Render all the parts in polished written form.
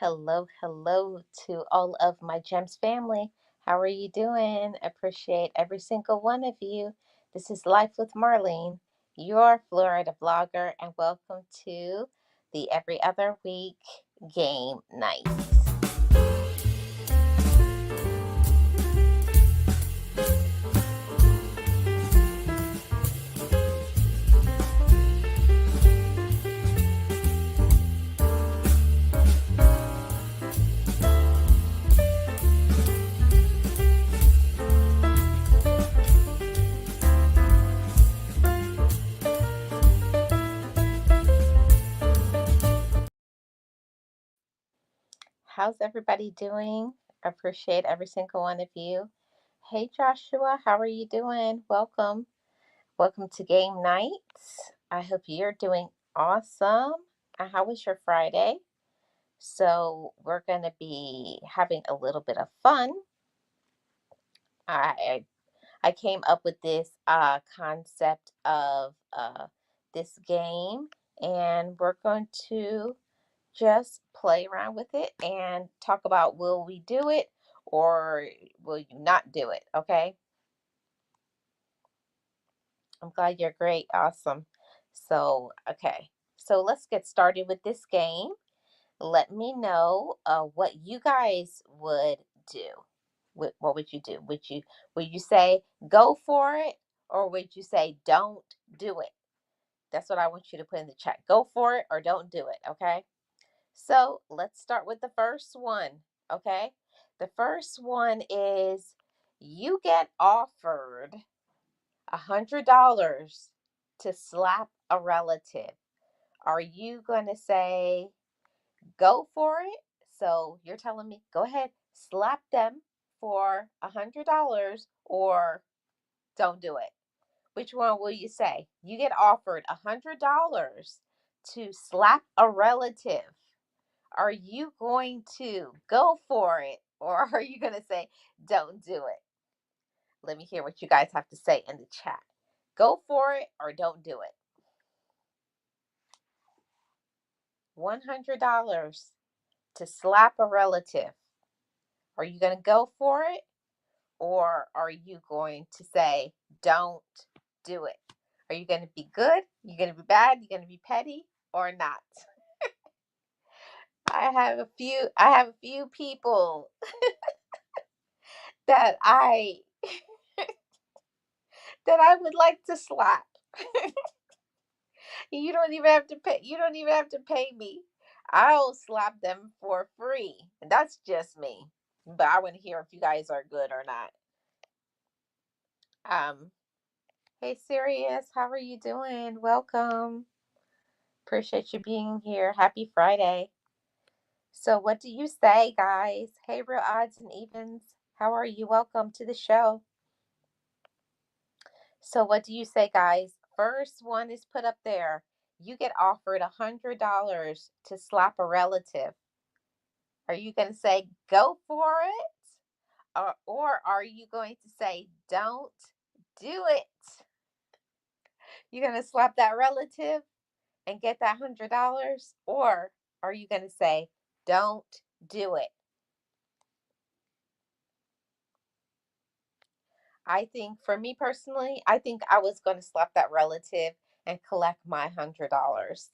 Hello, hello to all of my Gems family. How are you doing? Appreciate every single one of you. This is Life with Marlene, your Florida blogger, and welcome to the Every Other Week game night. How's everybody doing? Appreciate every single one of you. Hey Joshua, how are you doing? Welcome. Welcome to game night. I hope you're doing awesome. How was your Friday? So we're going to be having a little bit of fun. I I came up with this concept of this game, and we're going to just play around with it and talk about will we do it or will you not do it? Okay. I'm glad you're great. Awesome. So, okay. So let's get started with this game. Let me know what you guys would do. What would you do? Would you say go for it, or would you say don't do it? That's what I want you to put in the chat. Go for it or don't do it. Okay. So let's start with the first one. Okay. The first one is you get offered $100 to slap a relative. Are you going to say go for it? So you're telling me, go ahead, slap them for $100 or don't do it. Which one will you say? You get offered $100 to slap a relative. Are you going to go for it or are you going to say don't do it? Let me hear what you guys have to say in the chat. Go for it or don't do it. $100 to slap a relative. Are you going to go for it? Or are you going to say, don't do it? Are you going to be good? You're going to be bad? You're going to be petty or not? I have a few people that I that I would like to slap. You don't even have to pay me. I'll slap them for free. And that's just me. But I want to hear if you guys are good or not. Hey Sirius, how are you doing? Welcome. Appreciate you being here. Happy Friday. So what do you say, guys? Hey, Real Odds and Evens. How are you? Welcome to the show. So what do you say, guys? First one is put up there. You get offered $100 to slap a relative. Are you going to say go for it? Or are you going to say don't do it? You're going to slap that relative and get that $100? Or are you going to say don't do it? I think for me personally, I think I was going to slap that relative and collect my $100.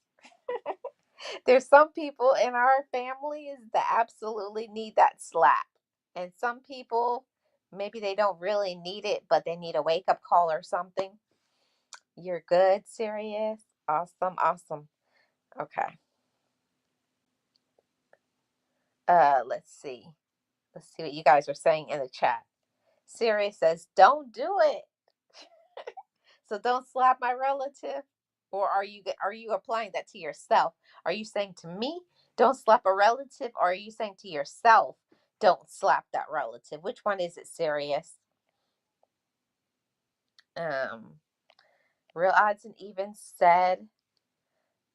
There's some people in our families that absolutely need that slap. And some people, maybe they don't really need it, but they need a wake up call or something. You're good, Sirius? Awesome, awesome. Okay. Let's see. Let's see what you guys are saying in the chat. Sirius says, don't do it. So don't slap my relative. Or are you applying that to yourself? Are you saying to me, don't slap a relative? Or are you saying to yourself, don't slap that relative? Which one is it, Sirius? Real Odds and Evens said,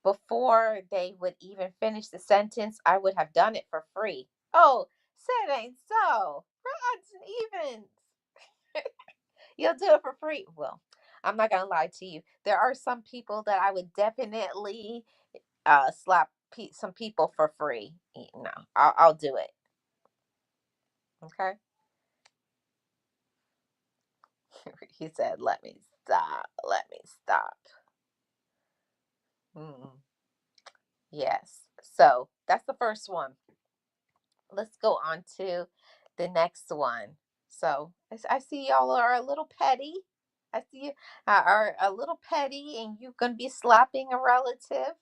before they would even finish the sentence, I would have done it for free. Oh, say it ain't so. Real Odds and Evens. You'll do it for free. Well, I'm not going to lie to you. There are some people that I would definitely slap some people for free. No, I'll do it. Okay. He said, "Let me stop. Let me stop." Mm, yes. So that's the first one. Let's go on to the next one. So I see y'all are a little petty. I see you are a little petty, and you're gonna be slapping a relative,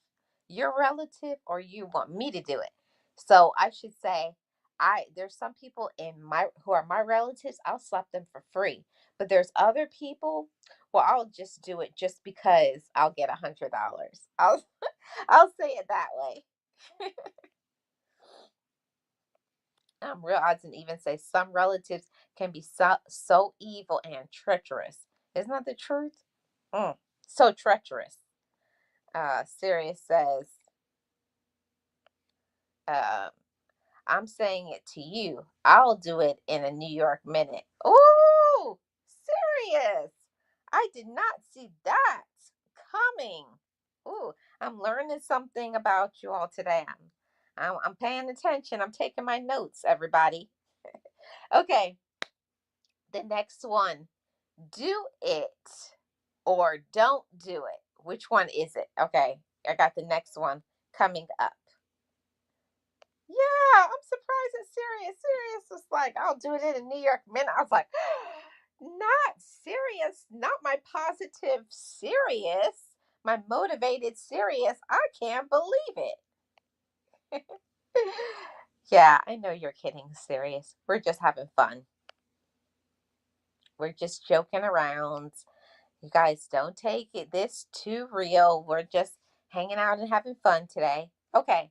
your relative, or you want me to do it. So I should say, there's some people in my who are my relatives. I'll slap them for free, but there's other people. Well, I'll just do it just because I'll get $100. I'll say it that way. Real odds and even say some relatives can be so evil and treacherous. Isn't that the truth? Mm, so treacherous. Sirius says, uh, I'm saying it to you. I'll do it in a New York minute. Ooh, Sirius. I did not see that coming. Ooh, I'm learning something about you all today. I'm paying attention. I'm taking my notes, everybody. Okay, the next one. Do it or don't do it. Which one is it? Okay, I got the next one coming up. Yeah, I'm surprised it's serious. Serious was like, I'll do it in a New York minute. I was like, not serious, not my positive serious, my motivated serious. I can't believe it. Yeah, I know you're kidding, serious. We're just having fun. We're just joking around. You guys don't take this too real. We're just hanging out and having fun today. Okay,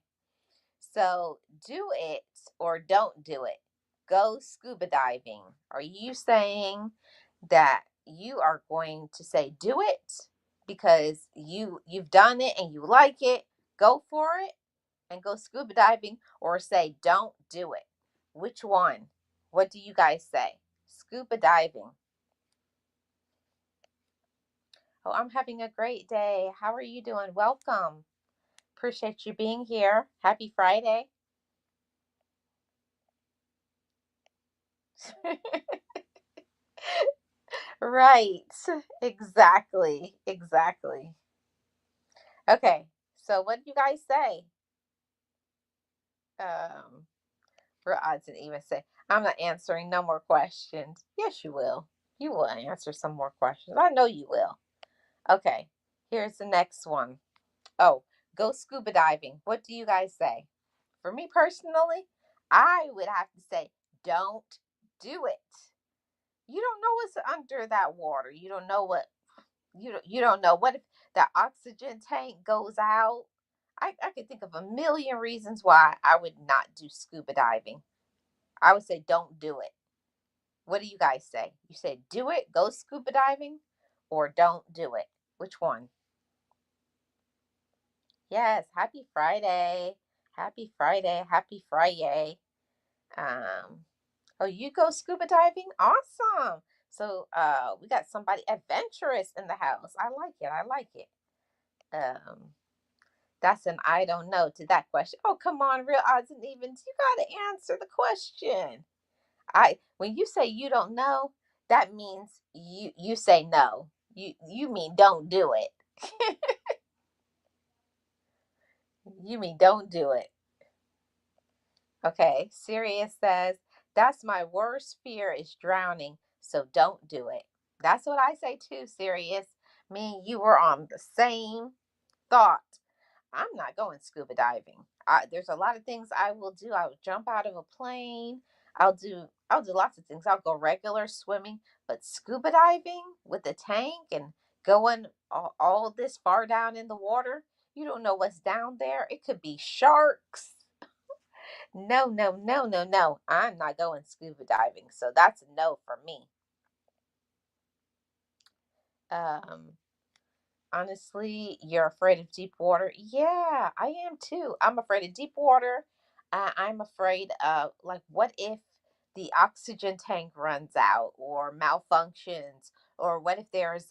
so do it or don't do it. Go scuba diving. Are you saying that you are going to say do it because you've done it and you like it? Go for it and go scuba diving, or say don't do it. Which one? What do you guys say? Scuba diving. Oh, I'm having a great day. How are you doing? Welcome. Appreciate you being here. Happy Friday. Right. Exactly. Exactly. Okay. So what do you guys say? For odds and even say, I'm not answering no more questions. Yes, you will. You will answer some more questions. I know you will. Okay. Here's the next one. Oh, go scuba diving. What do you guys say? For me personally, I would have to say, don't do it. You don't know what's under that water. You don't know what you don't know what if the oxygen tank goes out. I could think of a million reasons why I would not do scuba diving. I would say don't do it. What do you guys say? You say do it, go scuba diving, or don't do it. Which one? Yes, happy Friday. Happy Friday. Happy Friday. Um, oh, you go scuba diving? Awesome. So we got somebody adventurous in the house. I like it. I like it. Um, that's an I don't know to that question. Oh, come on, real odds and evens. You gotta answer the question. I when you say you don't know, that means you say no. You mean don't do it. You mean don't do it. Okay, Sirius says, that's my worst fear is drowning, so don't do it. That's what I say too, Sirius. Me and you were on the same thought. I'm not going scuba diving. There's a lot of things I will do. I will jump out of a plane. I'll do lots of things. I'll go regular swimming, but scuba diving with a tank and going all this far down in the water, you don't know what's down there. It could be sharks. No, no, no, no, no. I'm not going scuba diving. So that's a no for me. Um, Honestly, you're afraid of deep water. Yeah, I am too. I'm afraid of deep water. I'm afraid of, like, what if the oxygen tank runs out or malfunctions, or what if there's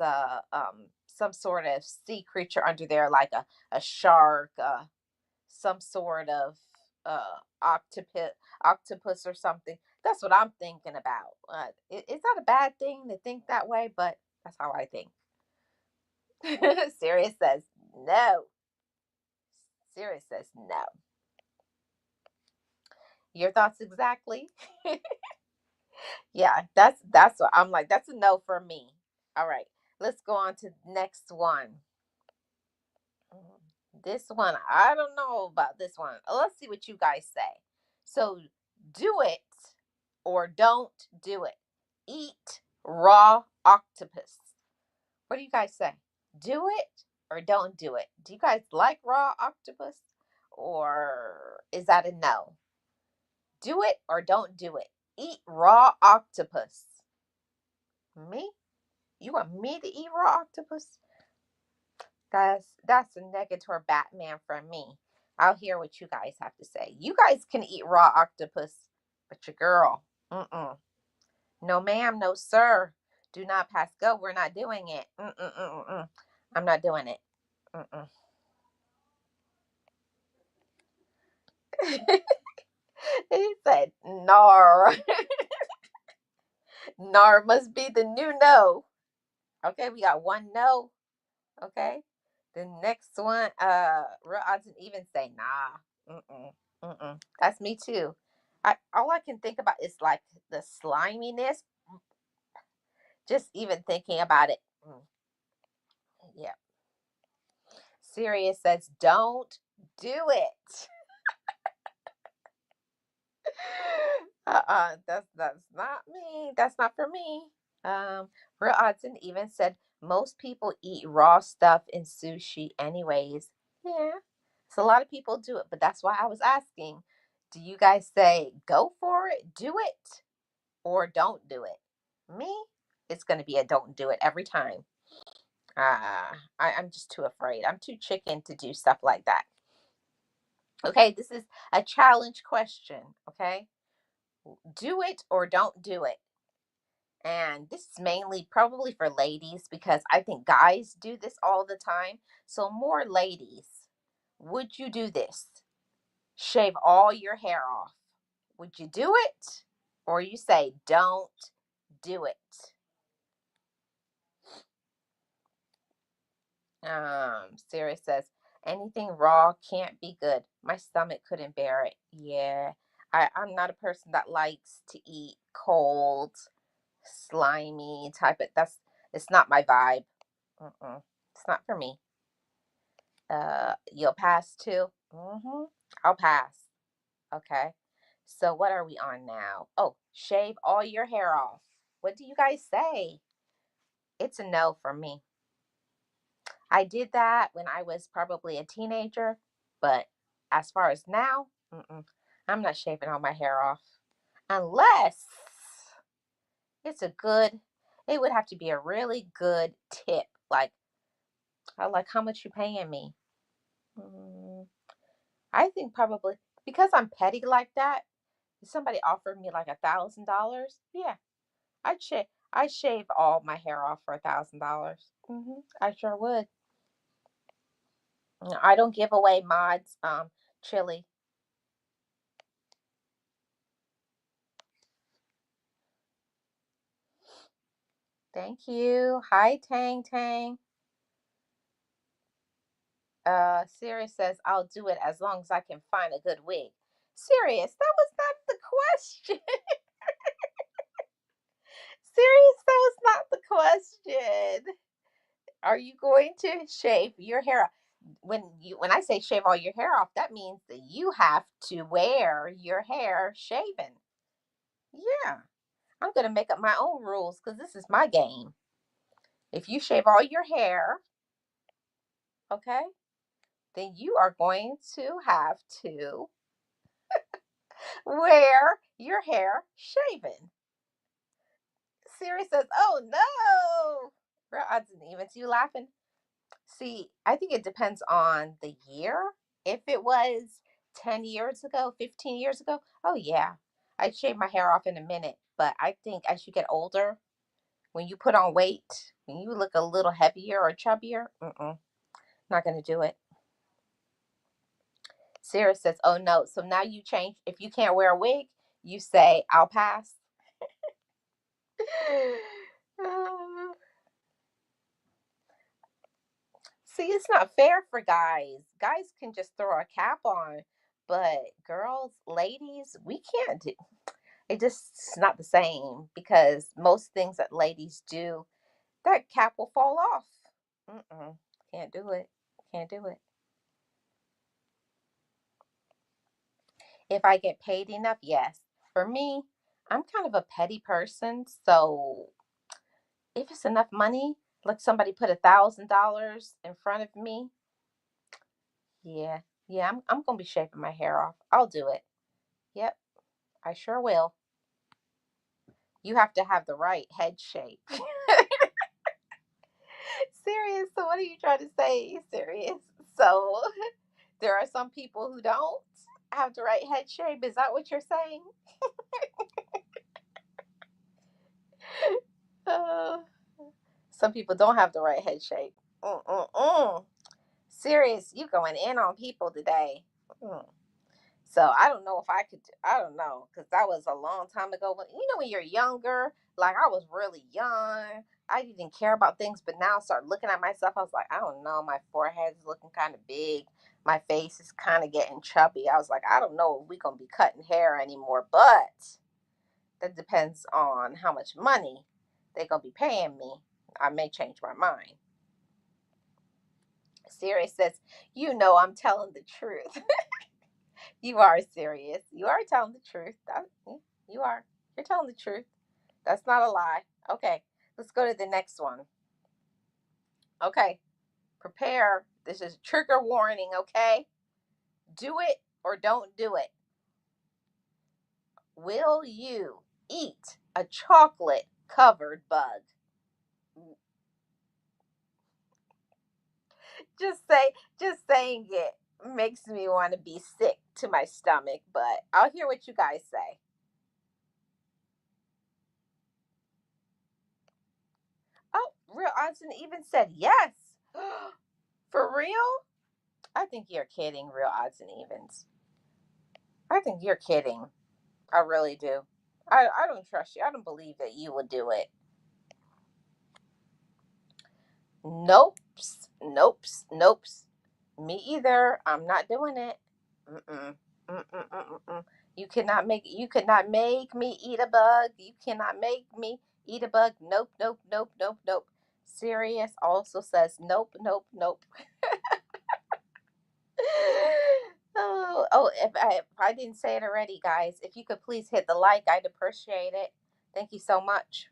some sort of sea creature under there, like a shark, some sort of octopus or something. That's what I'm thinking about. It's not a bad thing to think that way, but that's how I think. Sirius says no. Sirius says no. Your thoughts exactly? Yeah, that's what I'm like. That's a no for me. All right, let's go on to the next one. This one, I don't know about this one. Let's see what you guys say. So, do it or don't do it. Eat raw octopus. What do you guys say? Do it or don't do it? Do you guys like raw octopus or is that a no? Do it or don't do it. Eat raw octopus. Me? You want me to eat raw octopus? That's a negative Batman from me. I'll hear what you guys have to say. You guys can eat raw octopus, but your girl, no ma'am, no sir. Do not pass go. We're not doing it. I'm not doing it. Mm-mm. He said, "Nar, nar must be the new no." Okay, we got one no. Okay, the next one, real odds and even say, "Nah, that's me too." All I can think about is like the sliminess. Just even thinking about it. Yeah. Sirius says, "Don't do it." That's not me. That's not for me. Real odds and even said most people eat raw stuff in sushi anyways. Yeah. So a lot of people do it, but that's why I was asking. Do you guys say go for it, do it, or don't do it? Me, it's gonna be a don't do it every time. I'm just too afraid. I'm too chicken to do stuff like that. Okay, this is a challenge question. Okay, do it or don't do it. And this is mainly probably for ladies because I think guys do this all the time. So, more ladies, would you do this? Shave all your hair off. Would you do it? Or you say, don't do it? Sarah says, anything raw can't be good. My stomach couldn't bear it. Yeah. I'm not a person that likes to eat cold, slimy type of it's not my vibe. It's not for me. You'll pass too? I'll pass. Okay. So what are we on now? Oh, shave all your hair off. What do you guys say? It's a no for me. I did that when I was probably a teenager, but as far as now, I'm not shaving all my hair off unless it's a good. It would have to be a really good tip, like how much you paying me. Mm, I think probably because I'm petty like that. If somebody offered me like $1,000, yeah, I shave all my hair off for $1,000. I sure would. I don't give away mods, chili. Thank you. Hi, Tang Tang. Sirius says I'll do it as long as I can find a good wig. Sirius, that was not the question. Sirius, that was not the question. Are you going to shave your hair off? When I say shave all your hair off, that means that you have to wear your hair shaven. Yeah. I'm gonna make up my own rules because this is my game. If you shave all your hair, okay, then you are going to have to wear your hair shaven. Siri says, "Oh no!" Real odds and evens. You laughing? See, I think it depends on the year. If it was 10 years ago, 15 years ago, oh yeah, I'd shave my hair off in a minute. But I think as you get older, when you put on weight, when you look a little heavier or chubbier, not going to do it. Sarah says, oh no. So now you change. If you can't wear a wig, you say, I'll pass. See, it's not fair for guys. Guys can just throw a cap on, but girls, ladies, we can't do. It just it's not the same because most things that ladies do, that cap will fall off. Mm-mm, can't do it. Can't do it. If I get paid enough, yes. For me, I'm kind of a petty person, so if it's enough money, like somebody put $1,000 in front of me, yeah, yeah, I'm gonna be shaving my hair off. I'll do it. Yep, I sure will. You have to have the right head shape. Serious. So what are you trying to say? Serious. So there are some people who don't have the right head shape. Is that what you're saying? Uh, some people don't have the right head shape. Mm-mm-mm. Serious. You going in on people today. Mm. So I don't know if I could. I don't know because that was a long time ago. But you know, when you're younger, like I was really young, I didn't care about things. But now I start looking at myself. I was like, I don't know. My forehead's looking kind of big. My face is kind of getting chubby. I was like, I don't know if we're gonna be cutting hair anymore. But that depends on how much money they're gonna be paying me. I may change my mind. Siri says, you know, I'm telling the truth. You are serious. You are telling the truth. You are. You're telling the truth. That's not a lie. Okay, let's go to the next one. Okay, prepare. This is trigger warning, okay? Do it or don't do it. Will you eat a chocolate covered bug? Just say just saying it makes me want to be sick to my stomach, but I'll hear what you guys say. Oh, real odds and even said yes. For real? I think you're kidding, real odds and evens. I think you're kidding. I really do. I don't trust you. I don't believe that you would do it. Nopes. Nopes. Nopes. Me either. I'm not doing it. Mm-mm. Mm-mm-mm-mm. You could not make me eat a bug. You cannot make me eat a bug. Nope, nope, nope, nope, nope. Sirius also says nope, nope, nope. If I didn't say it already, guys, if you could please hit the like, I'd appreciate it. Thank you so much.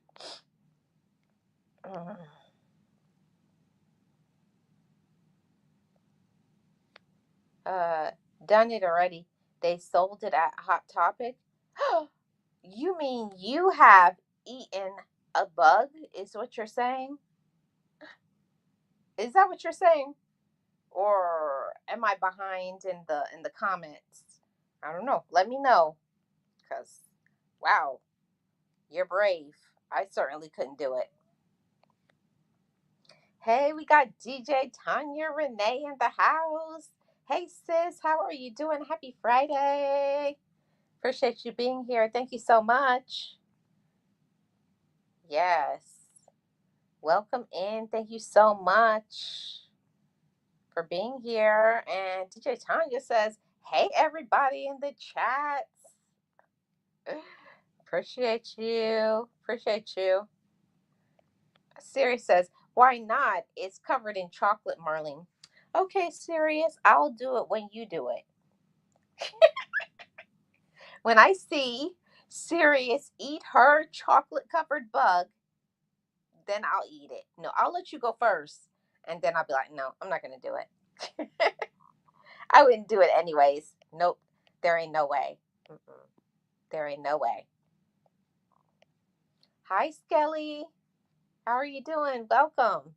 Mm. Uh, done it already. They sold it at Hot Topic. You mean you have eaten a bug? Is what you're saying? Is that what you're saying? Or am I behind in the comments? I don't know. Let me know. Cause wow, you're brave. I certainly couldn't do it. Hey, we got DJ Tanya Renee in the house. Hey, sis, how are you doing? Happy Friday. Appreciate you being here. Thank you so much. Yes. Welcome in. Thank you so much for being here. And DJ Tanya says, hey, everybody in the chat. Appreciate you. Appreciate you. Siri says, why not? It's covered in chocolate, Marlene. Okay, Sirius, I'll do it when you do it. When I see Sirius eat her chocolate covered bug, then I'll eat it. No, I'll let you go first. And then I'll be like, no, I'm not going to do it. I wouldn't do it anyways. Nope. There ain't no way. Mm-mm. There ain't no way. Hi, Skelly. How are you doing? Welcome.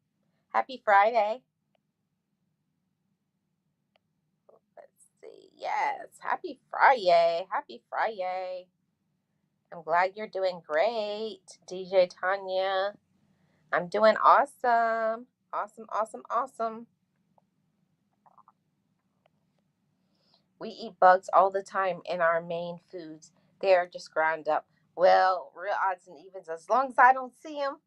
Happy Friday. Let's see. Yes. Happy Friday. Happy Friday. I'm glad you're doing great, DJ Tanya. I'm doing awesome. Awesome, awesome, awesome. We eat bugs all the time in our main foods. They're just ground up. Well, real odds and evens, as long as I don't see them,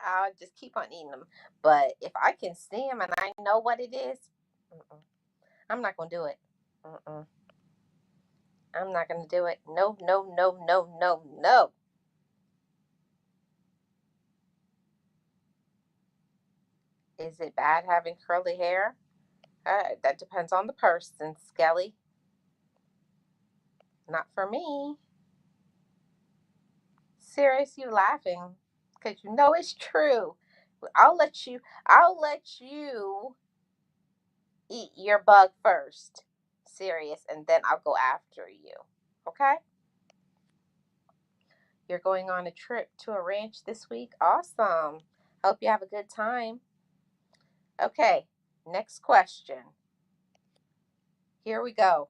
I'll just keep on eating them. But if I can see them and I know what it is, mm-mm, I'm not going to do it. Mm-mm, I'm not going to do it. No, no, no, no, no, no. Is it bad having curly hair? That depends on the person, Skelly. Not for me. Serious, you laughing? Because you know it's true. I'll let you. I'll let you eat your bug first. Serious, and then I'll go after you. Okay? You're going on a trip to a ranch this week. Awesome. Hope you have a good time. Okay, next question. Here we go.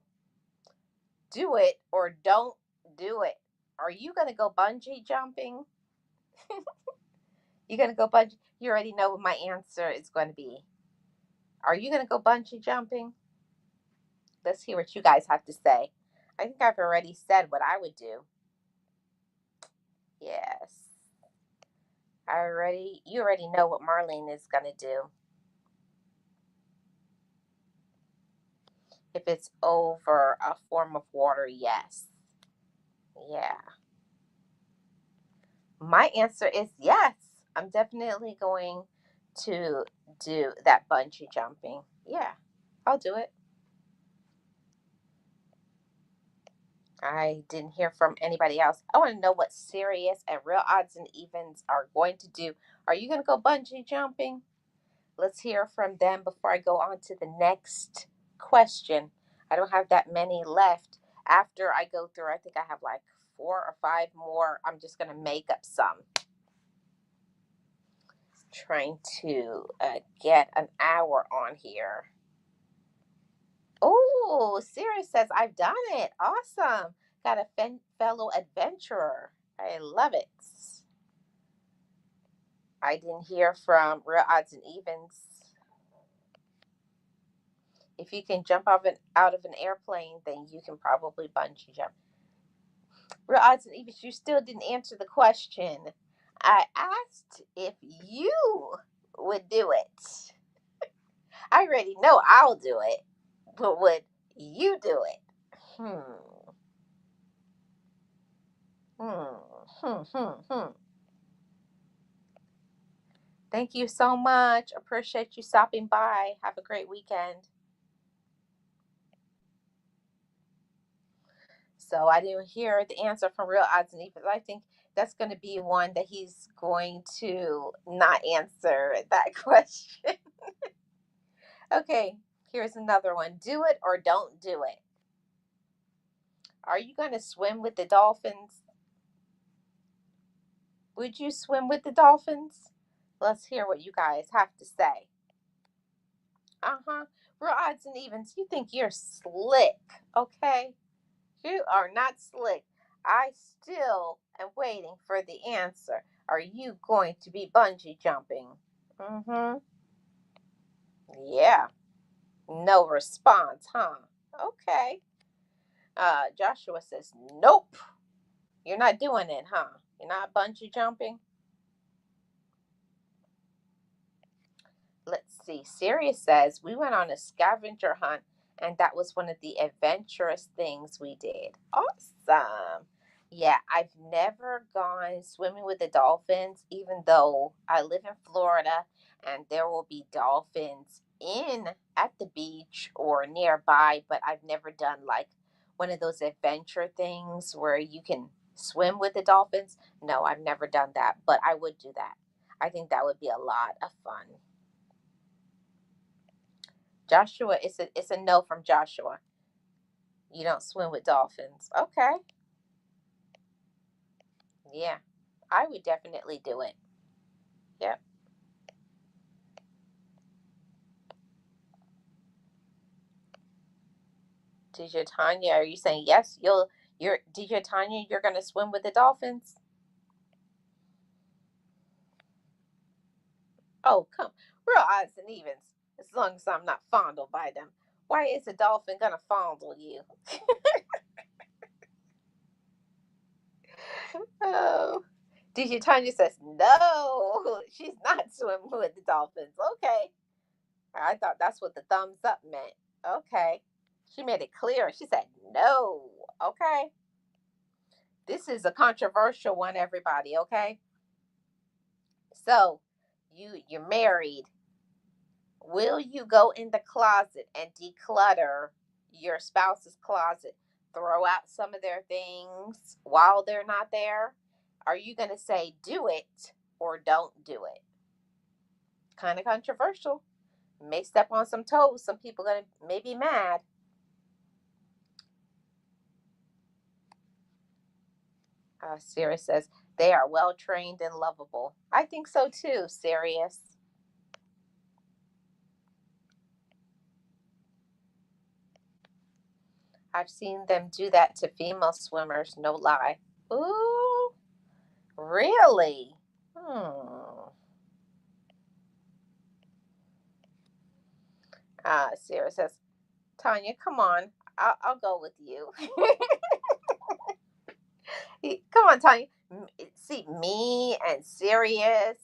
Do it or don't do it. Are you going to go bungee jumping? You're going to go bungee? You already know what my answer is going to be. Are you going to go bungee jumping? Let's hear what you guys have to say. I think I've already said what I would do. Yes. You already know what Marlene is going to do. If it's over a form of water, yes. Yeah. My answer is yes. I'm definitely going to do that bungee jumping. Yeah, I'll do it. I didn't hear from anybody else. I want to know what serious and real odds and evens are going to do. Are you going to go bungee jumping? Let's hear from them before I go on to the next question. I don't have that many left. After I go through, I think I have like 4 or 5 more. I'm just going to make up some. Trying to get an hour on here. Oh, Sirius says, I've done it. Awesome. Got a fellow adventurer. I love it. I didn't hear from Real Odds and Evens. If you can jump out of an airplane, then you can probably bungee jump. Real Odds and Evens, you still didn't answer the question. I asked if you would do it. I already know I'll do it, but would you do it? Hmm. Hmm. Hmm. Hmm. Hmm. Thank you so much. Appreciate you stopping by. Have a great weekend. So I didn't hear the answer from Real Odds and Evens. I think that's going to be one that he's going to not answer that question. Okay, here's another one. Do it or don't do it. Are you going to swim with the dolphins? Would you swim with the dolphins? Let's hear what you guys have to say. Uh-huh. Real Odds and Evens, you think you're slick, okay? You are not slick. I still am waiting for the answer. Are you going to be bungee jumping? Mm-hmm. Yeah. No response, huh? Okay. Joshua says, nope. You're not doing it, huh? You're not bungee jumping? Let's see. Sirius says we went on a scavenger hunt, and that was one of the adventurous things we did. Awesome. Yeah, I've never gone swimming with the dolphins, even though I live in Florida and there will be dolphins in at the beach or nearby, but I've never done like one of those adventure things where you can swim with the dolphins. No, I've never done that, but I would do that. I think that would be a lot of fun. Joshua, it's a no from Joshua. You don't swim with dolphins. Okay. Yeah. I would definitely do it. Yep. DJ Tanya, are you saying yes? You're DJ Tanya, you're gonna swim with the dolphins? Oh, come. Real odds and evens. As long as I'm not fondled by them. Why is a dolphin gonna fondle you? Oh. DJ Tanya says, no, she's not swimming with the dolphins. Okay. I thought that's what the thumbs up meant. Okay. She made it clear. She said, no. Okay. This is a controversial one, everybody. Okay. So, you're married. Will you go in the closet and declutter your spouse's closet? Throw out some of their things while they're not there? Are you going to say do it or don't do it? Kind of controversial. May step on some toes. Some people going to may be mad. Sirius says they are well trained and lovable. I think so too, Sirius. I've seen them do that to female swimmers, no lie. Ooh, really? Sarah says, Tanya, come on. I'll go with you. Come on, Tanya. See, me and Sirius.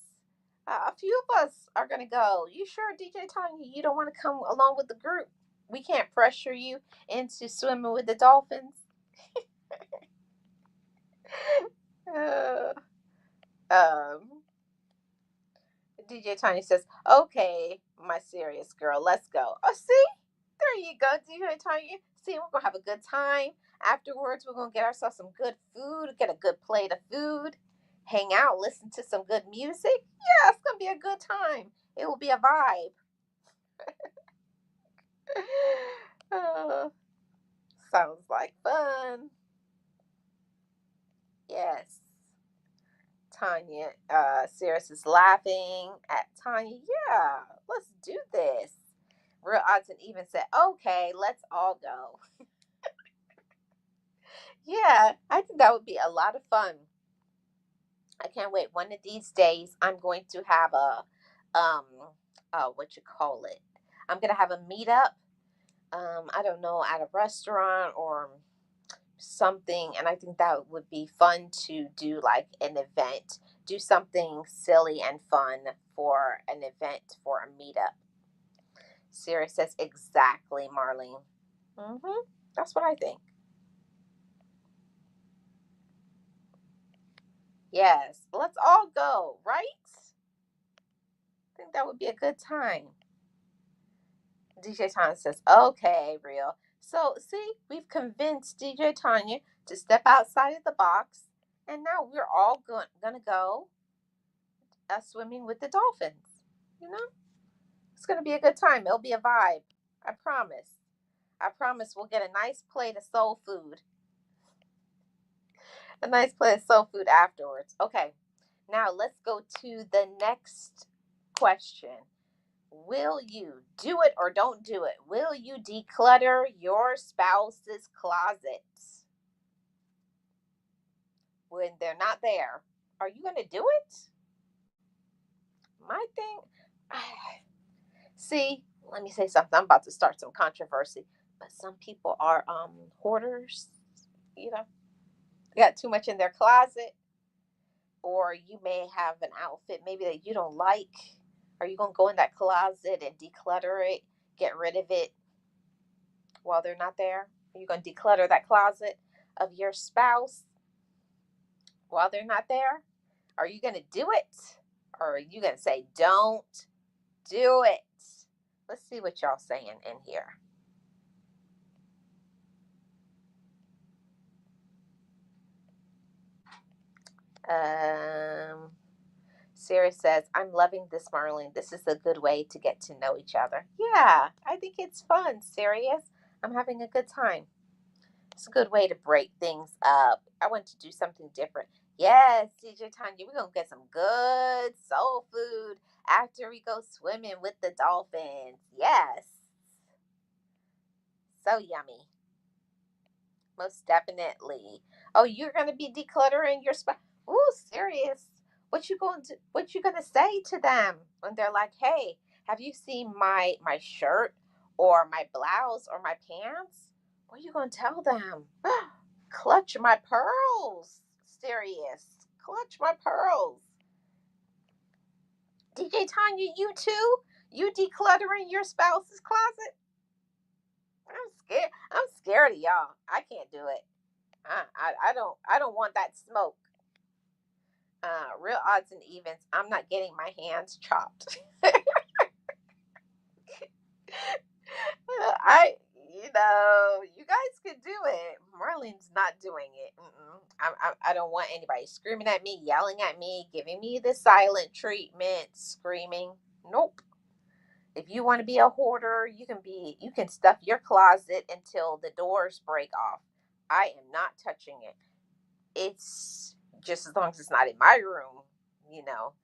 A few of us are going to go. You sure, DJ Tanya, you don't want to come along with the group? We can't pressure you into swimming with the dolphins. uh, um, DJ Tanya says, okay, my serious girl, let's go. Oh, see? There you go, DJ Tanya. See, we're going to have a good time. Afterwards, we're going to get ourselves some good food, get a good plate of food, hang out, listen to some good music. Yeah, it's going to be a good time. It will be a vibe. Oh, sounds like fun. Yes. Tanya, Sirius is laughing at Tanya. Yeah, let's do this. Real odds and even said, okay, let's all go. Yeah, I think that would be a lot of fun. I can't wait. One of these days, I'm going to have what you call it? I'm gonna have a meetup. I don't know, at a restaurant or something, and I think that would be fun to do like an event, do something silly and fun for an event for a meetup. Siri says exactly, Marlene. That's what I think. Yes, let's all go, right? I think that would be a good time. DJ Tanya says, okay, real. So, see, we've convinced DJ Tanya to step outside of the box, and now we're all gonna go swimming with the dolphins. You know, it's gonna be a good time. It'll be a vibe. I promise. I promise we'll get a nice plate of soul food. A nice plate of soul food afterwards. Okay, now let's go to the next question. Will you do it or don't do it? Will you declutter your spouse's closet when they're not there? Are you going to do it? My thing, see, let me say something. I'm about to start some controversy, but some people are hoarders. You know, they got too much in their closet, or you may have an outfit maybe that you don't like. Are you going to go in that closet and declutter it, get rid of it while they're not there? Are you going to declutter that closet of your spouse while they're not there? Are you going to do it? Or are you going to say, don't do it? Let's see what y'all saying in here. Sarah says, I'm loving this, Marlene. This is a good way to get to know each other. Yeah, I think it's fun. Serious. I'm having a good time. It's a good way to break things up. I want to do something different. Yes, DJ Tanya, we're going to get some good soul food after we go swimming with the dolphins. Yes. So yummy. Most definitely. Oh, you're going to be decluttering your spot. Ooh, serious. What you going to say to them when they're like, "Hey, have you seen my shirt or my blouse or my pants, what are you going to tell them? Clutch my pearls. Serious. Clutch my pearls. DJ Tanya, you too? You decluttering your spouse's closet? I'm scared. I'm scared of y'all. I can't do it. I don't want that smoke. Real odds and evens. I'm not getting my hands chopped. I, you guys could do it. Marlene's not doing it. I don't want anybody screaming at me, yelling at me, giving me the silent treatment, screaming. Nope. If you want to be a hoarder, you can be. You can stuff your closet until the doors break off. I am not touching it. It's just as long as it's not in my room, you know.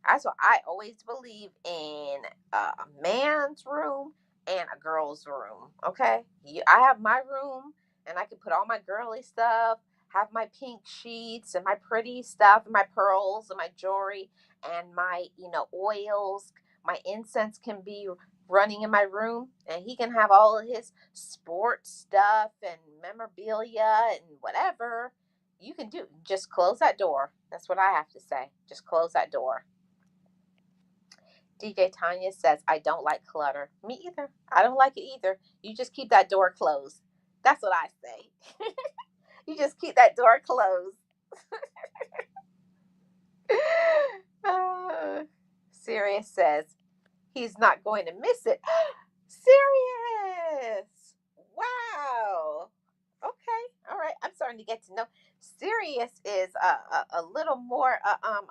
That's why I always believe in a man's room and a girl's room. Okay, I have my room, and I can put all my girly stuff, have my pink sheets and my pretty stuff, and my pearls and my jewelry and my oils. My incense can be running in my room, and he can have all of his sports stuff and memorabilia and whatever. You can do, just close that door. That's what I have to say. Just close that door. DJ Tanya says, I don't like clutter. Me either. I don't like it either. You just keep that door closed. That's what I say. You just keep that door closed. Sirius says, he's not going to miss it. Sirius! Wow. Okay, all right. I'm starting to get to know. Sirius is a little more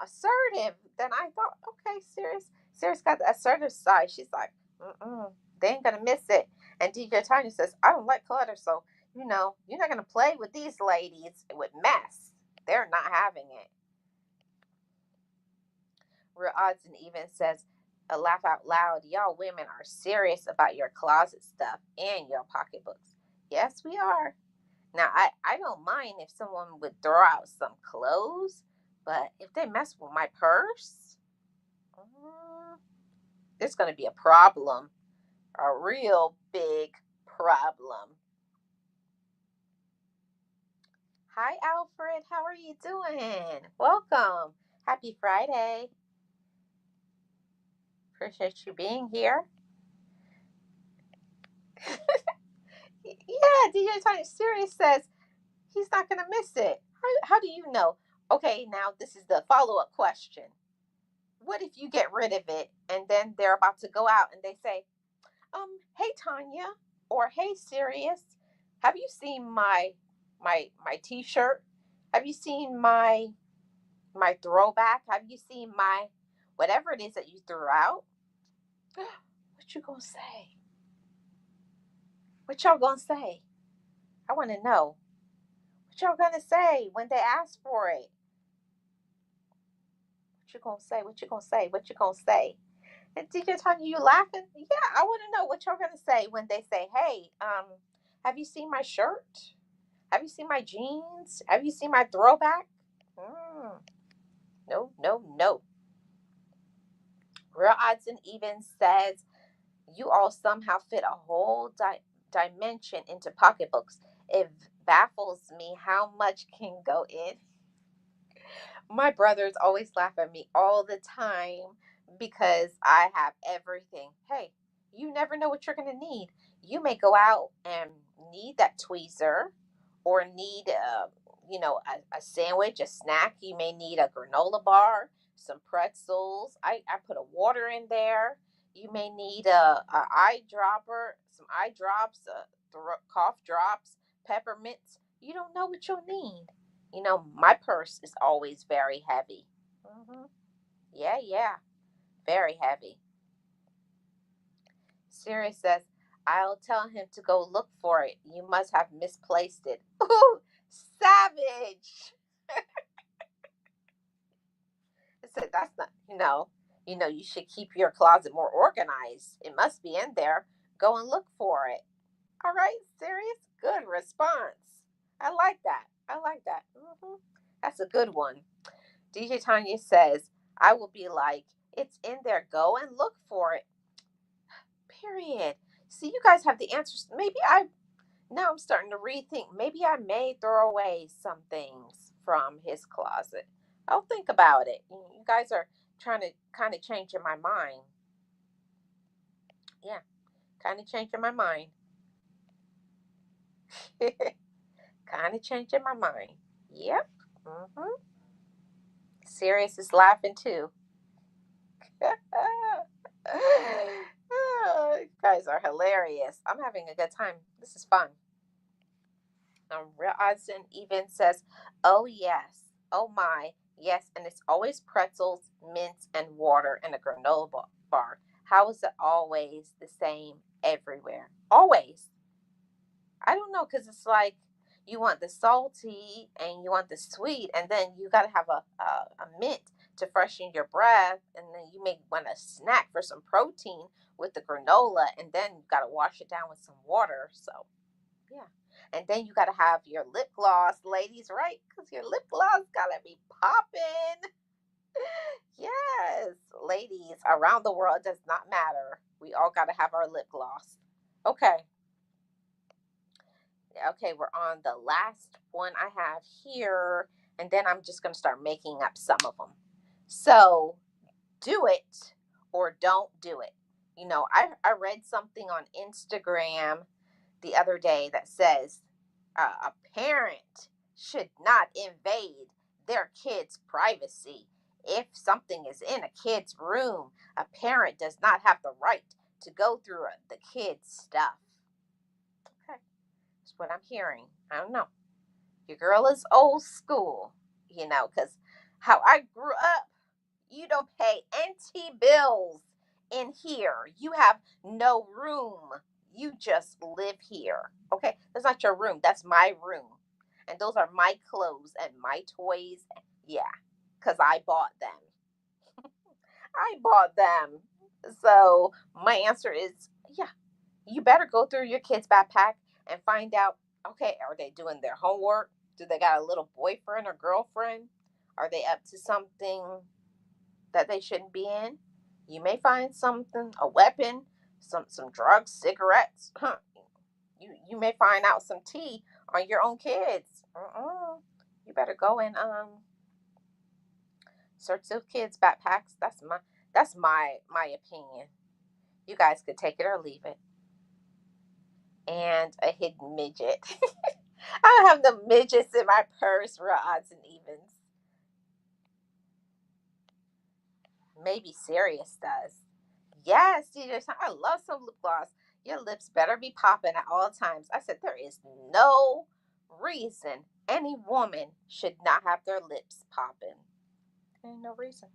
assertive than I thought. Okay, Sirius got the assertive side. She's like, they ain't gonna miss it. And DJ Tiny says, I don't like clutter, so you're not gonna play with these ladies with mess. They're not having it. Real odds and even says, a laugh out loud. Y'all women are serious about your closet stuff and your pocketbooks. Yes, we are. Now, I don't mind if someone would throw out some clothes, but if they mess with my purse, there's going to be a problem, a real big problem. Hi, Alfred. How are you doing? Welcome. Happy Friday. Appreciate you being here. Yeah, DJ Tony Sirius says he's not going to miss it. How do you know? Okay, now this is the follow up question. What if you get rid of it and then they're about to go out and they say, hey Tanya, or hey Sirius, have you seen my t-shirt? Have you seen my throwback? Have you seen my whatever it is that you threw out? What you gonna say? What y'all gonna say? I want to know. What y'all gonna say when they ask for it? What you gonna say? What you gonna say? What you gonna say? And DJ Tanya, you laughing? Yeah, I want to know what y'all gonna say when they say, "Hey, have you seen my shirt? Have you seen my jeans? Have you seen my throwback?" No, no, no. Real odds and evens says you all somehow fit a whole dimension into pocketbooks. It baffles me how much can go in. My brothers always laugh at me all the time because I have everything. Hey, you never know what you're going to need. You may go out and need that tweezer or need a sandwich, a snack. You may need a granola bar, some pretzels. I put a water in there. You may need a eye dropper, some eye drops, cough drops, peppermints. You don't know what you'll need. My purse is always very heavy. Yeah, yeah, very heavy. Siri says, I'll tell him to go look for it. You must have misplaced it. Ooh, savage. I said, that's not, you should keep your closet more organized. It must be in there. Go and look for it. All right, serious? Good response. I like that. I like that. That's a good one. DJ Tanya says, I will be like, it's in there. Go and look for it. Period. See, you guys have the answers. Now I'm starting to rethink. Maybe I may throw away some things from his closet. I'll think about it. You guys are trying to kind of changing my mind. Yeah, kind of changing my mind. Kind of changing my mind. Yep. Sirius is laughing too. Oh, you guys are hilarious. I'm having a good time. This is fun. Real odds and even says, "Oh yes, oh my, yes," and it's always pretzels, mints, and water and a granola bar. How is it always the same everywhere? Always. I don't know, because it's like you want the salty and you want the sweet, and then you got to have a mint to freshen your breath, and then you may want a snack for some protein with the granola, and then you got to wash it down with some water. So, yeah. And then you got to have your lip gloss, ladies, right? Because your lip gloss got to be popping. Yes, ladies around the world, it does not matter. We all got to have our lip gloss. Okay. Okay, we're on the last one I have here, and then I'm just going to start making up some of them. So, do it or don't do it. I read something on Instagram the other day that says a parent should not invade their kid's privacy. If something is in a kid's room, a parent does not have the right to go through the kid's stuff. Okay, that's what I'm hearing. I don't know. Your girl is old school, because how I grew up, you don't pay NT bills in here. You have no room. You just live here. Okay? That's not your room. That's my room. And those are my clothes and my toys. Yeah, because I bought them. I bought them. So my answer is yeah, you better go through your kid's backpack and find out, okay, are they doing their homework? Do they got a little boyfriend or girlfriend? Are they up to something that they shouldn't be in? You may find something, a weapon, some drugs, cigarettes. Huh. You may find out some tea on your own kids. You better go and search those kids' backpacks. That's my opinion. You guys could take it or leave it. And a hidden midget. I don't have the midgets in my purse for odds and evens. Maybe Sirius does. Yes, DJ, I love some lip gloss. Your lips better be popping at all times. I said there is no reason any woman should not have their lips popping. There ain't no reason.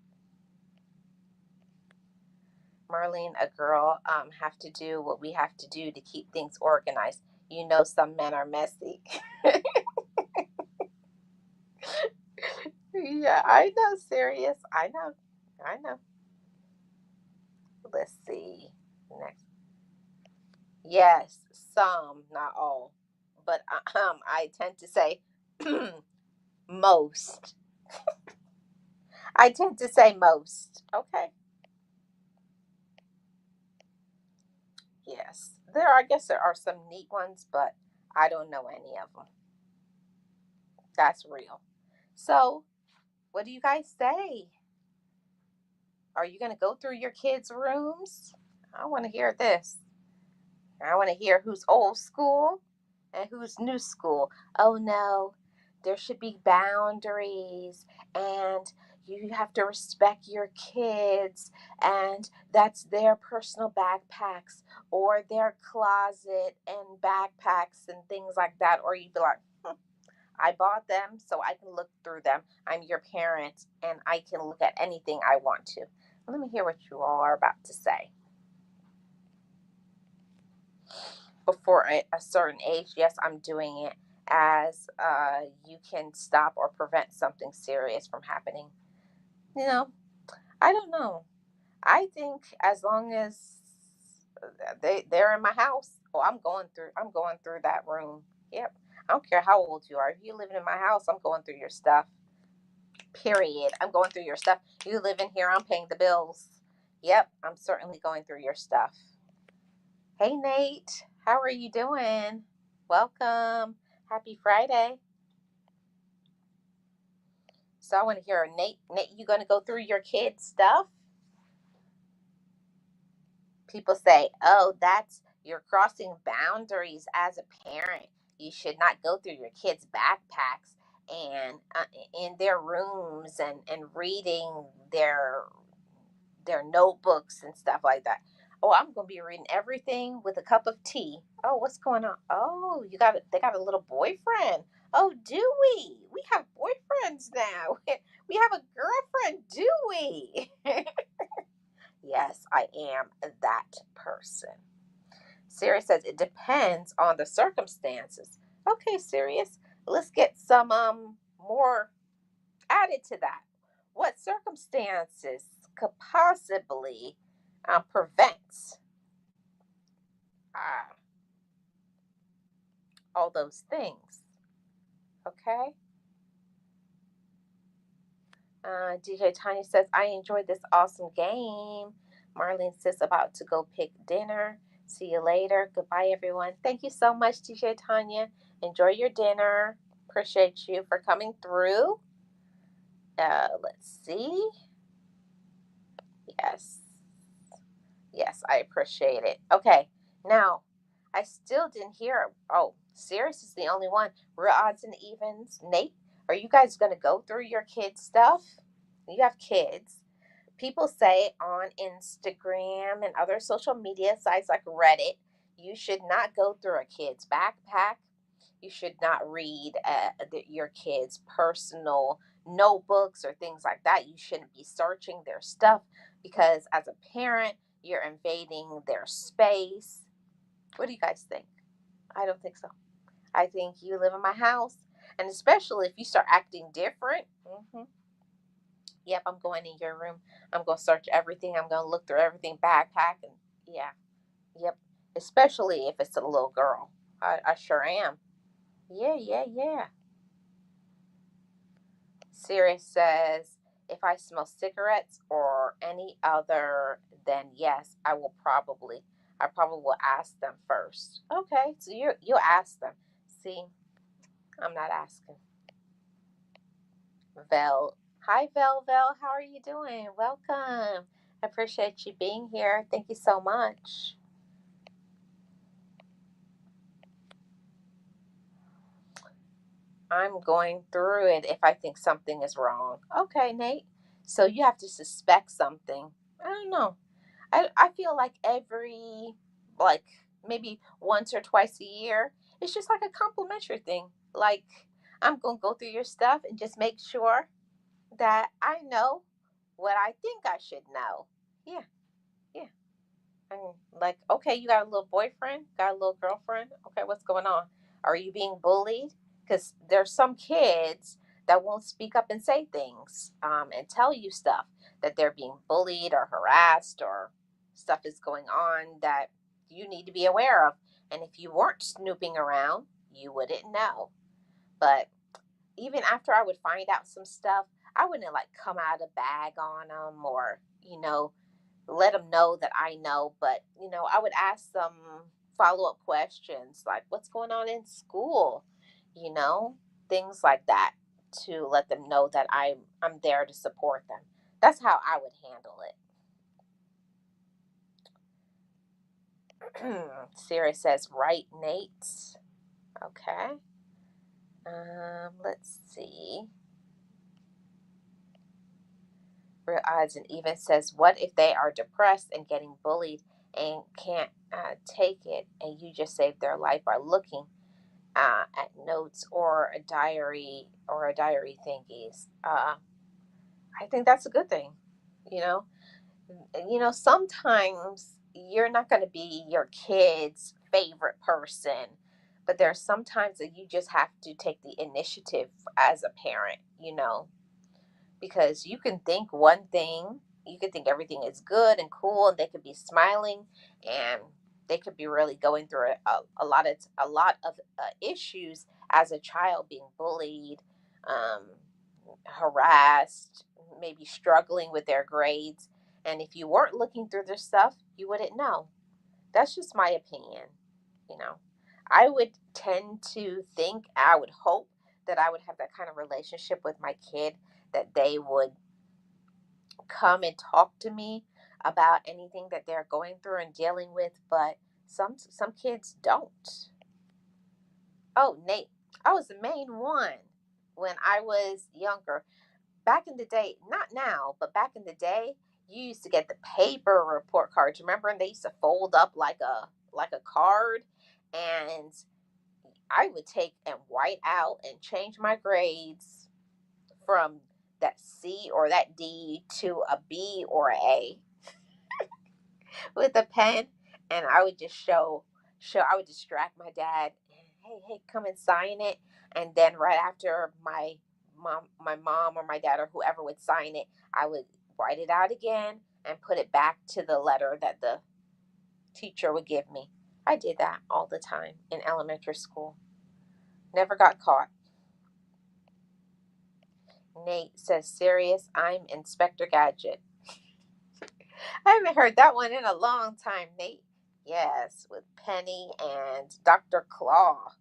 Marlene, a girl have to do what we have to do to keep things organized. Some men are messy. Yeah, I know, Sirius. I know. I know. Let's see. Next. Yes, some, not all. But I tend to say most. I tend to say most. Okay. Yes. I guess there are some neat ones, but I don't know any of them. That's real. So, what do you guys say? Are you going to go through your kids' rooms? I want to hear this. I want to hear who's old school and who's new school. Oh no, there should be boundaries, and you have to respect your kids, and that's their personal backpacks or their closet and backpacks and things like that. Or you'd be like, I bought them so I can look through them. I'm your parent and I can look at anything I want to. Let me hear what you all are about to say. Before a certain age, yes, I'm doing it as you can stop or prevent something serious from happening. You know, I don't know. I think as long as they're in my house, oh, I'm going through that room. Yep. I don't care how old you are. If you living in my house, I'm going through your stuff. Period. I'm going through your stuff. You live in here, I'm paying the bills. Yep, I'm certainly going through your stuff. Hey, Nate. How are you doing? Welcome. Happy Friday. So I want to hear Nate. Nate, you going to go through your kids' stuff? People say, "Oh, that's you're crossing boundaries as a parent. You should not go through your kids' backpacks and in their rooms and reading their notebooks and stuff like that." Oh, I'm gonna be reading everything with a cup of tea. Oh, what's going on? Oh, they got a little boyfriend. Oh, do we? We have boyfriends now. We have a girlfriend, do we? Yes, I am that person. Sirius says it depends on the circumstances. Okay, Sirius, let's get some more added to that. What circumstances could possibly prevent uh, all those things? Okay. DJ Tanya says, I enjoyed this awesome game. Marlene says, about to go pick dinner. See you later. Goodbye, everyone. Thank you so much, DJ Tanya. Enjoy your dinner. Appreciate you for coming through. Let's see. Yes. Yes, I appreciate it. Okay. Now, I still didn't hear. Oh, Sirius is the only one. Real odds and evens. Nate, are you guys going to go through your kids' stuff? You have kids. People say on Instagram and other social media sites like Reddit, you should not go through a kid's backpack. You should not read your kids' personal notebooks or things like that. You shouldn't be searching their stuff because, as a parent, you're invading their space. What do you guys think? I don't think so. I think you live in my house, and especially if you start acting different. Yep, I'm going in your room. I'm going to search everything. I'm going to look through everything, backpack, and yeah, yep. Especially if it's a little girl. I sure am. Yeah, yeah, yeah. Sirius says, if I smell cigarettes or any other, then yes, I probably will ask them first. Okay, so you'll ask them. See, I'm not asking. Vel. Hi, Vel. How are you doing? Welcome. I appreciate you being here. Thank you so much. I'm going through it if I think something is wrong. Okay, Nate. So you have to suspect something. I don't know. I feel like like maybe once or twice a year, it's just like a complimentary thing. Like, I'm going to go through your stuff and just make sure that I know what I think I should know. Yeah, yeah. And like, okay, you got a little boyfriend, got a little girlfriend. Okay, what's going on? Are you being bullied? Because there's some kids that won't speak up and say things and tell you stuff that they're being bullied or harassed or stuff is going on that you need to be aware of. And if you weren't snooping around, you wouldn't know. But even after I would find out some stuff, I wouldn't like come out a bag on them or, let them know that I know. But, I would ask some follow up questions like, what's going on in school? You know, things like that to let them know that I'm there to support them. That's how I would handle it. Sarah says, right, Nate. Okay. Let's see. Real odds and even says, what if they are depressed and getting bullied and can't take it, and you just saved their life by looking at notes or a diary thingies? I think that's a good thing. You know, sometimes you're not going to be your kid's favorite person, but there's sometimes that you just have to take the initiative as a parent. Because you can think one thing, you can think everything is good and cool, and they could be smiling, and they could be really going through a lot of issues as a child, being bullied, um, harassed, maybe struggling with their grades. And if you weren't looking through their stuff, you wouldn't know. That's just my opinion. You know, I would tend to think, I would hope that I would have that kind of relationship with my kid, that they would come and talk to me about anything that they're going through and dealing with, but some kids don't. Oh, Nate, I was the main one when I was younger. Back in the day, not now, but back in the day, you used to get the paper report cards. Remember, and they used to fold up like a card, and I would take and white out and change my grades from that C or that D to a B or a A with a pen, and I would just show I would distract my dad. Hey, come and sign it. And then right after my mom or my dad or whoever would sign it, I would write it out again and put it back to the letter that the teacher would give me. I did that all the time in elementary school. Never got caught. Nate says, serious, I'm Inspector Gadget. I haven't heard that one in a long time, Nate. Yes, with Penny and Dr. Claw.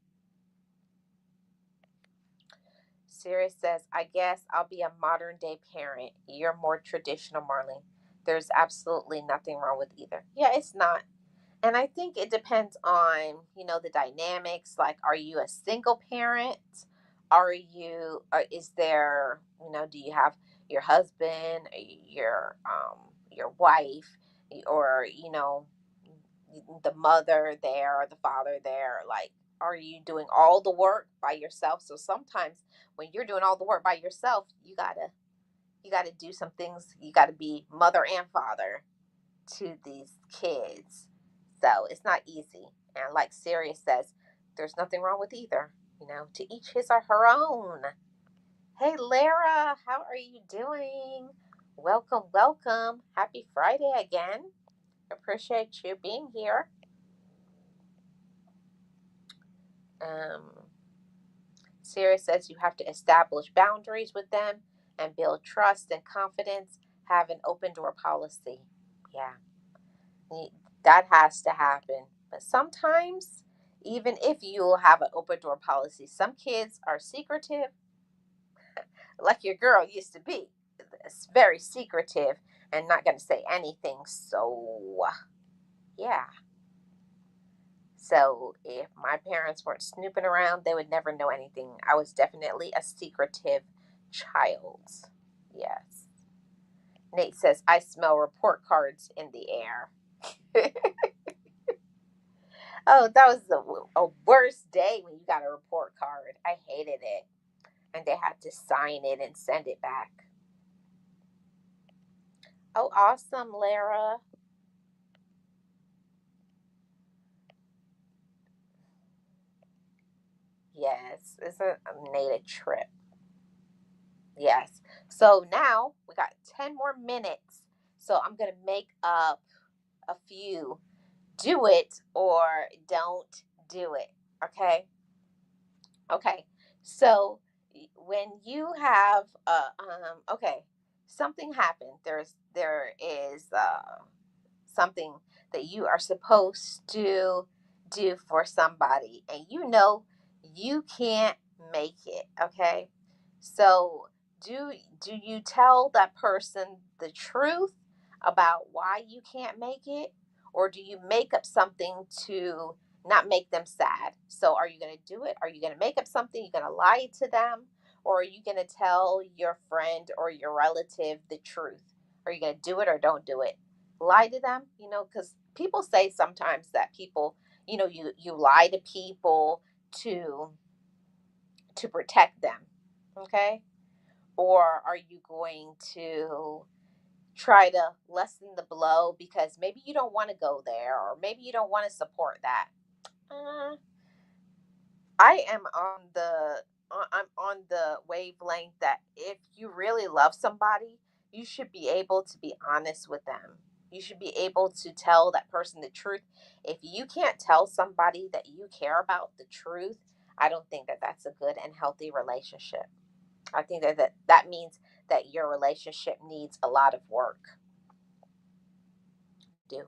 Sirius says, I guess I'll be a modern day parent. You're more traditional, Marlene. There's absolutely nothing wrong with either. Yeah, it's not. And I think it depends on, the dynamics. Like, are you a single parent? Is there, do you have your husband, your wife, or, the mother there or the father there? Like, are you doing all the work by yourself? So sometimes when you're doing all the work by yourself, you gotta do some things. You gotta be mother and father to these kids. So it's not easy. And like Sirius says, there's nothing wrong with either. To each his or her own. Hey, Lara, how are you doing? Welcome, welcome. Happy Friday again. Appreciate you being here. Um, Sirius says you have to establish boundaries with them and build trust and confidence. Have an open door policy. Yeah, that has to happen. But sometimes, even if you have an open door policy, some kids are secretive, like your girl used to be. It's very secretive and not going to say anything. So, yeah. So, if my parents weren't snooping around, they would never know anything. I was definitely a secretive child. Yes. Nate says, I smell report cards in the air. Oh, that was a worst day when you got a report card. I hated it. And they had to sign it and send it back. Oh, awesome, Lara. Yes, it's a native trip. Yes. So now we got 10 more minutes. So I'm going to make up a few. Do it or don't do it. Okay. Okay. So when you have okay, something happened. There is something that you are supposed to do for somebody, and you can't make it. Okay. So do you tell that person the truth about why you can't make it, or do you make up something to not make them sad? So are you going to do it? Are you going to make up something? You're going to lie to them? Or are you going to tell your friend or your relative the truth? Are you going to do it or don't do it? Lie to them, because people say sometimes that people, you lie to people to protect them. Okay. Or are you going to try to lessen the blow because maybe you don't want to go there, or maybe you don't want to support that? uh, I am I'm on the wavelength that if you really love somebody, you should be able to be honest with them. You should be able to tell that person the truth. If you can't tell somebody that you care about the truth, I don't think that that's a good and healthy relationship. I think that means that your relationship needs a lot of work. Do.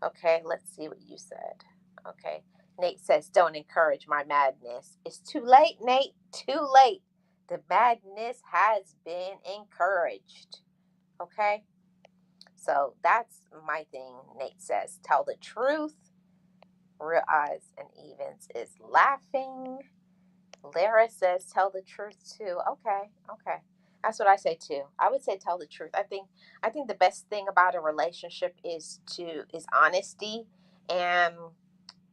Okay, let's see what you said. Okay. Nate says, don't encourage my madness. It's too late, Nate. Too late. The madness has been encouraged. Okay. So that's my thing. Nate says, tell the truth. Real Eyes and Evens is laughing. Lara says, tell the truth too. Okay. Okay. That's what I say too. I would say tell the truth. I think the best thing about a relationship is honesty. And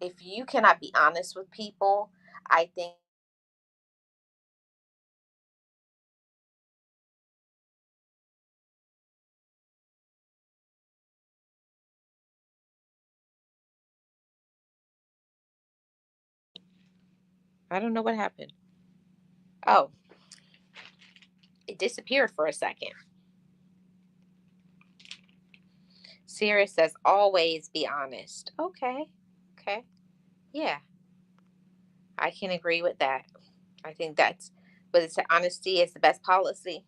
if you cannot be honest with people, I think I don't know what happened. Oh, it disappeared for a second. Sierra says always be honest. Okay. Okay. Yeah, I can agree with that. I think that's what it's honesty is the best policy.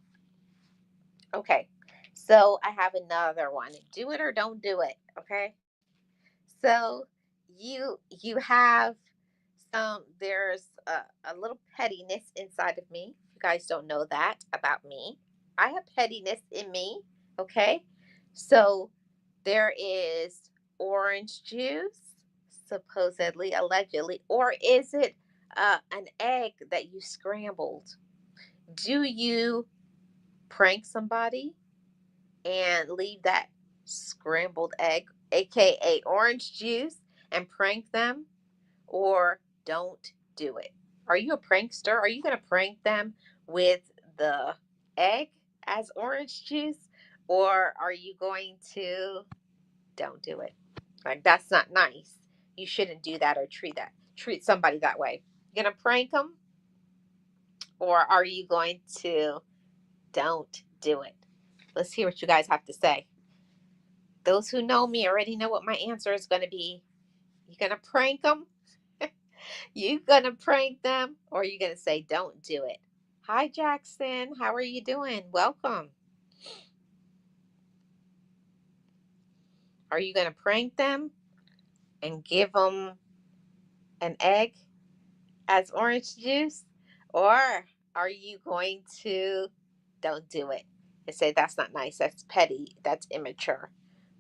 Okay. So I have another one. Do it or don't do it. Okay. So you have there's a little pettiness inside of me. You guys don't know that about me. I have pettiness in me. Okay. So there is orange juice, supposedly, allegedly, or is it an egg that you scrambled? Do you prank somebody and leave that scrambled egg, aka orange juice, and prank them, or don't do it? Are you a prankster? Are you going to prank them with the egg as orange juice, or are you going to don't do it? Like, that's not nice. You shouldn't do that or treat somebody that way. You gonna prank them, or are you going to don't do it? Let's hear what you guys have to say. Those who know me already know what my answer is going to be. You gonna prank them? You gonna prank them, or you gonna say don't do it? Hi, Jackson. How are you doing? Welcome. Are you gonna prank them and give them an egg as orange juice, or are you going to don't do it and say that's not nice, that's petty, that's immature?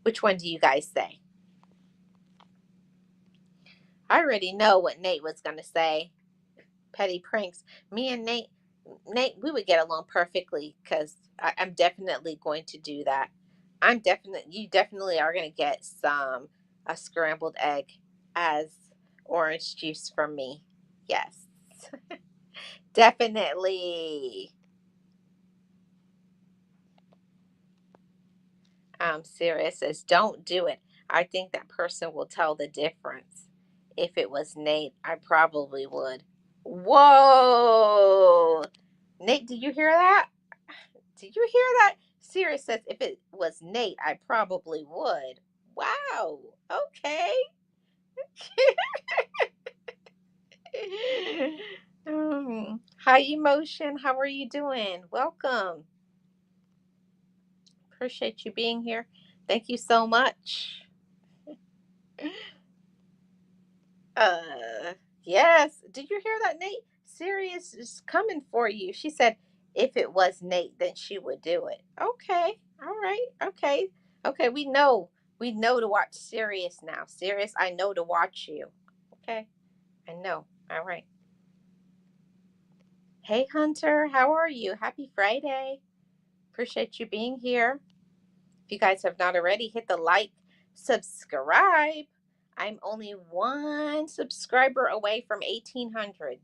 Which one do you guys say? I already know what Nate was going to say. Petty pranks. Me and Nate, we would get along perfectly because I'm definitely going to do that. You definitely are going to get a scrambled egg as orange juice from me. Yes, definitely. Sarah says, don't do it. I think that person will tell the difference. If it was Nate, I probably would. Whoa! Nate, did you hear that? Did you hear that? Sarah says, if it was Nate, I probably would. Wow. Okay. Hi, Emotion. How are you doing? Welcome. Appreciate you being here. Thank you so much. Uh, yes. Did you hear that, Nate? Sirius is coming for you. She said if it was Nate, then she would do it. Okay. All right. Okay. Okay. We know. We know to watch Sirius now. Sirius, I know to watch you. Okay. I know. All right. Hey, Hunter. How are you? Happy Friday. Appreciate you being here. If you guys have not already, hit the like, subscribe. I'm only one subscriber away from 1,800.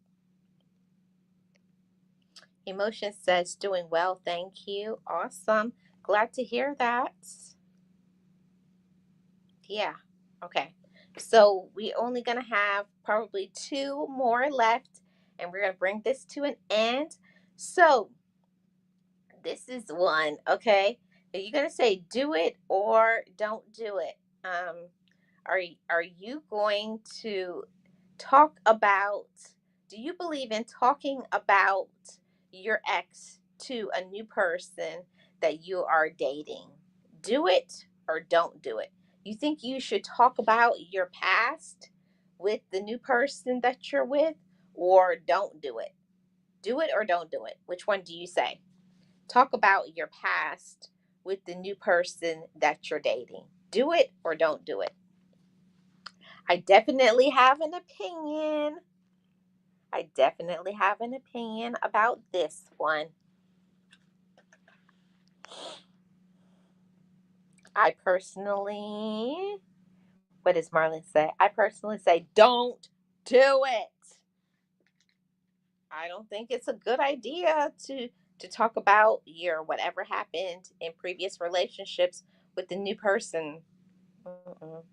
Emotion says, doing well, thank you. Awesome. Glad to hear that. Yeah. Okay. So we only gonna have probably two more left, and we're gonna bring this to an end. So this is one, okay? Are you gonna say do it or don't do it? Are you going to talk about? Do you believe in talking about your ex to a new person that you are dating? Do it or don't do it. You think you should talk about your past with the new person that you're with, or don't do it? Do it or don't do it. Which one do you say? Talk about your past with the new person that you're dating. Do it or don't do it. I definitely have an opinion. I definitely have an opinion about this one. I personally, what does Marlene say? I personally say, don't do it. I don't think it's a good idea to talk about your whatever happened in previous relationships with the new person. Mm-mm.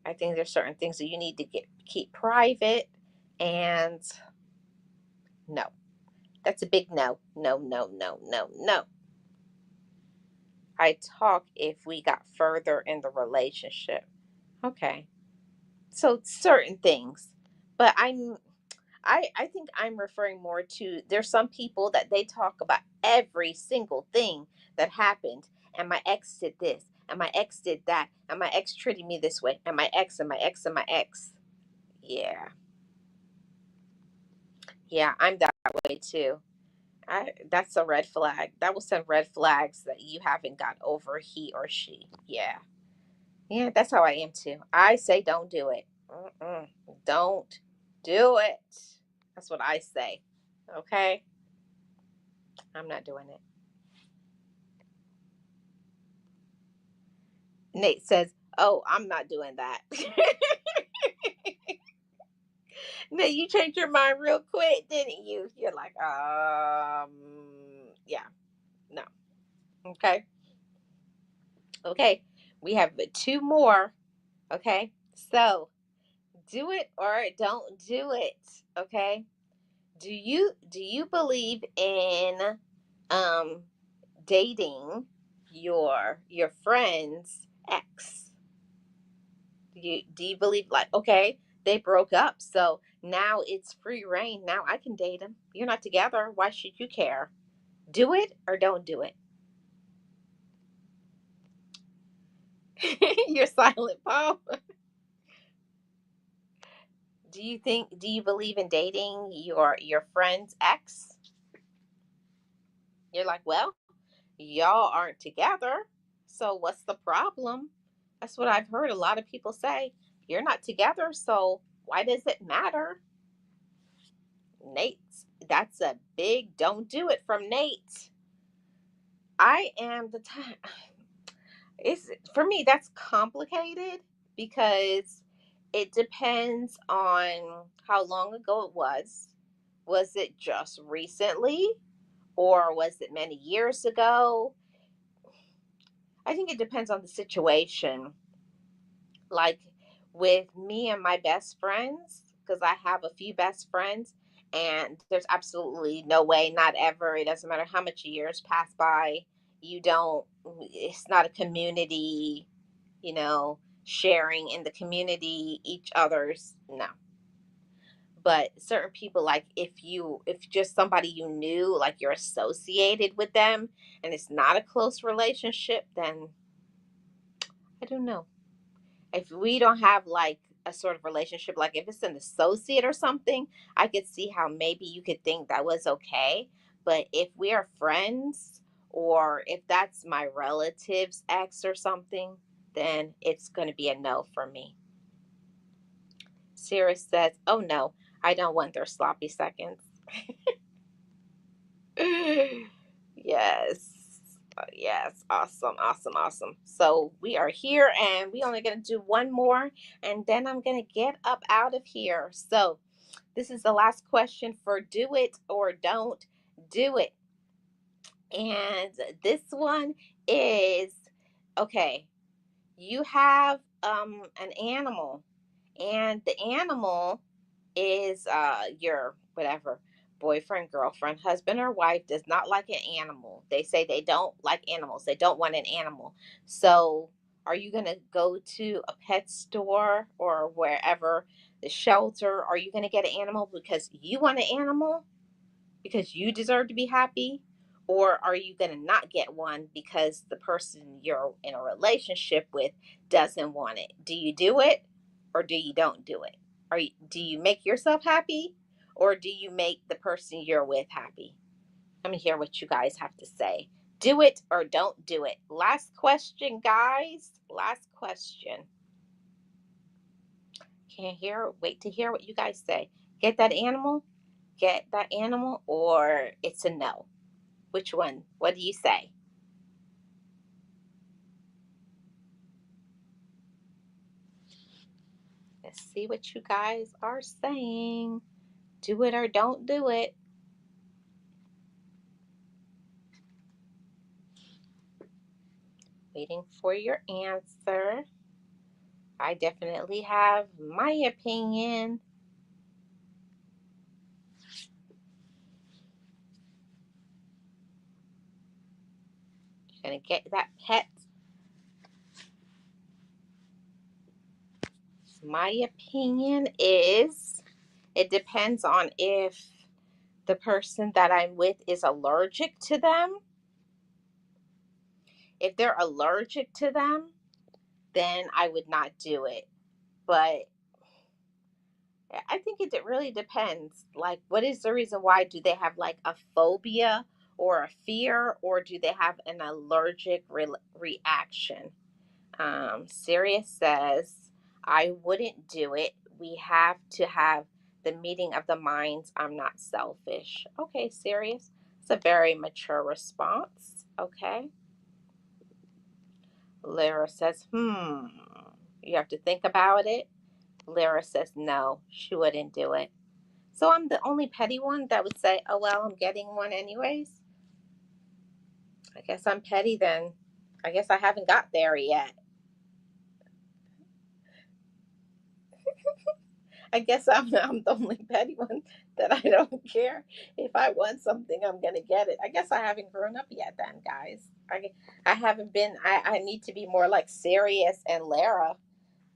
I think there's certain things that you need to keep private, and no, that's a big no. No, no, no, no, no. I talk if we got further in the relationship. Okay. So certain things. But I think I'm referring more to, there's some people that they talk about every single thing that happened. And my ex did this, and my ex did that, and my ex treated me this way, and my ex and my ex and my ex. Yeah. Yeah, I'm that way too. That's a red flag. That will send red flags that you haven't got over he or she. Yeah. Yeah, that's how I am too. I say don't do it. Mm-mm. Don't do it. That's what I say. Okay? I'm not doing it. Nate says, "Oh, I'm not doing that." Nate, you changed your mind real quick, didn't you? You're like, yeah, no. Okay. Okay. We have two more. Okay. So do it or don't do it. Okay. Do you believe in um dating your friend's ex? Do you believe, like, okay, they broke up, so now it's free reign, now I can date him, you're not together, why should you care? Do it or don't do it? You're silent, Paul. Do you believe in dating your friend's ex? You're like, well, y'all aren't together, so what's the problem? That's what I've heard a lot of people say. You're not together, so why does it matter? Nate, that's a big don't do it from Nate. I am the time. It's, for me, that's complicated because it depends on how long ago it was. Was it just recently, or was it many years ago? I think it depends on the situation. Like with me and my best friends, because I have a few best friends, and there's absolutely no way, not ever, it doesn't matter how much years pass by, you don't, it's not a community, sharing in the community, each other's, no. But certain people, like if just somebody you knew, like you're associated with them and it's not a close relationship, then I don't know. If we don't have like a sort of relationship, like if it's an associate or something, I could see how maybe you could think that was okay. But if we are friends, or if that's my relative's ex or something, then it's going to be a no for me. Sarah says, oh no, I don't want their sloppy seconds. Yes. Yes. Awesome. Awesome. Awesome. So we are here and we only going to do one more and then I'm going to get up out of here. So this is the last question for do it or don't do it. And this one is, okay, you have an animal, and the animal is your whatever boyfriend, girlfriend, husband, or wife does not like an animal. They say they don't like animals. They don't want an animal. So, are you going to go to a pet store or wherever, the shelter? Are you going to get an animal because you want an animal? Because you deserve to be happy? Or are you going to not get one because the person you're in a relationship with doesn't want it? Do you do it or do you don't do it? Do you make yourself happy or do you make the person you're with happy? Let me hear what you guys have to say. Do it or don't do it. Last question, guys. Last question. Can't hear. Wait to hear what you guys say. Get that animal? Get that animal, or it's a no? Which one? What do you say? Let's see what you guys are saying. Do it or don't do it. Waiting for your answer. I definitely have my opinion. You're going to get that pet. My opinion is it depends on if the person that I'm with is allergic to them. If they're allergic to them, then I would not do it. But I think it really depends. Like, what is the reason why? Do they have like a phobia or a fear, or do they have an allergic reaction? Sirius says, I wouldn't do it. We have to have the meeting of the minds. I'm not selfish. Okay, Sirius. It's a very mature response. Okay. Lyra says, you have to think about it. Lyra says, no, she wouldn't do it. So I'm the only petty one that would say, oh, well, I'm getting one anyways. I guess I'm petty then. I guess I haven't got there yet. I guess I'm the only petty one that I don't care. If I want something, I'm going to get it. I guess I haven't grown up yet then, guys. I haven't been, I need to be more like Sirius and Lara.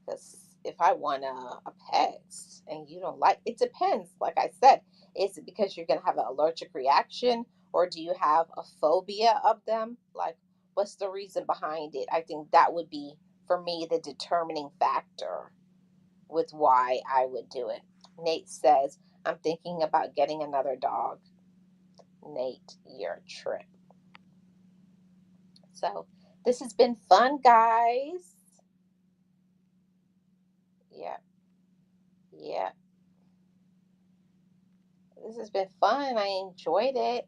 Because if I want a pet and you don't like, it depends. Like I said, is it because you're going to have an allergic reaction or do you have a phobia of them? Like, what's the reason behind it? I think that would be, for me, the determining factor with why I would do it. Nate says, I'm thinking about getting another dog. Nate, your trip. So, this has been fun, guys. Yeah, yeah. This has been fun. I enjoyed it.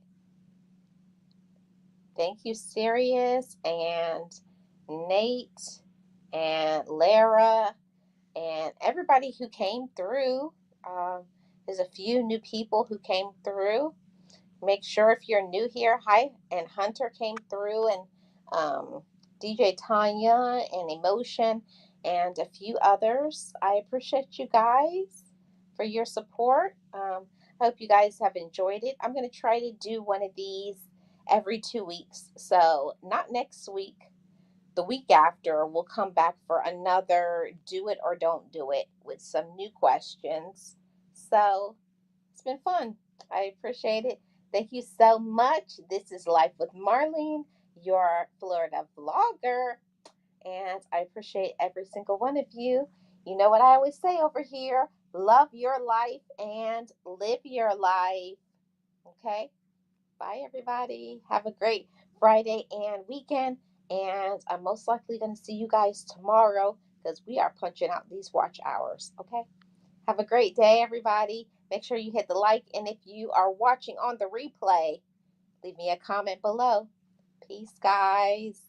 Thank you, Sirius and Nate and Lara and everybody who came through. There's a few new people who came through. Make sure if you're new here, hi, and Hunter came through, and DJ Tanya and Emotion, and a few others. I appreciate you guys for your support. I hope you guys have enjoyed it. I'm going to try to do one of these every 2 weeks. So, not next week, the week after, we'll come back for another do it or don't do it with some new questions. So, it's been fun. I appreciate it. Thank you so much. This is Life with Marlene, your Florida vlogger, and I appreciate every single one of you. You know what I always say over here, love your life and live your life. Okay? Bye, everybody. Have a great Friday and weekend. And I'm most likely going to see you guys tomorrow because we are punching out these watch hours. Okay? Have a great day, everybody. Make sure you hit the like. And if you are watching on the replay, leave me a comment below. Peace, guys.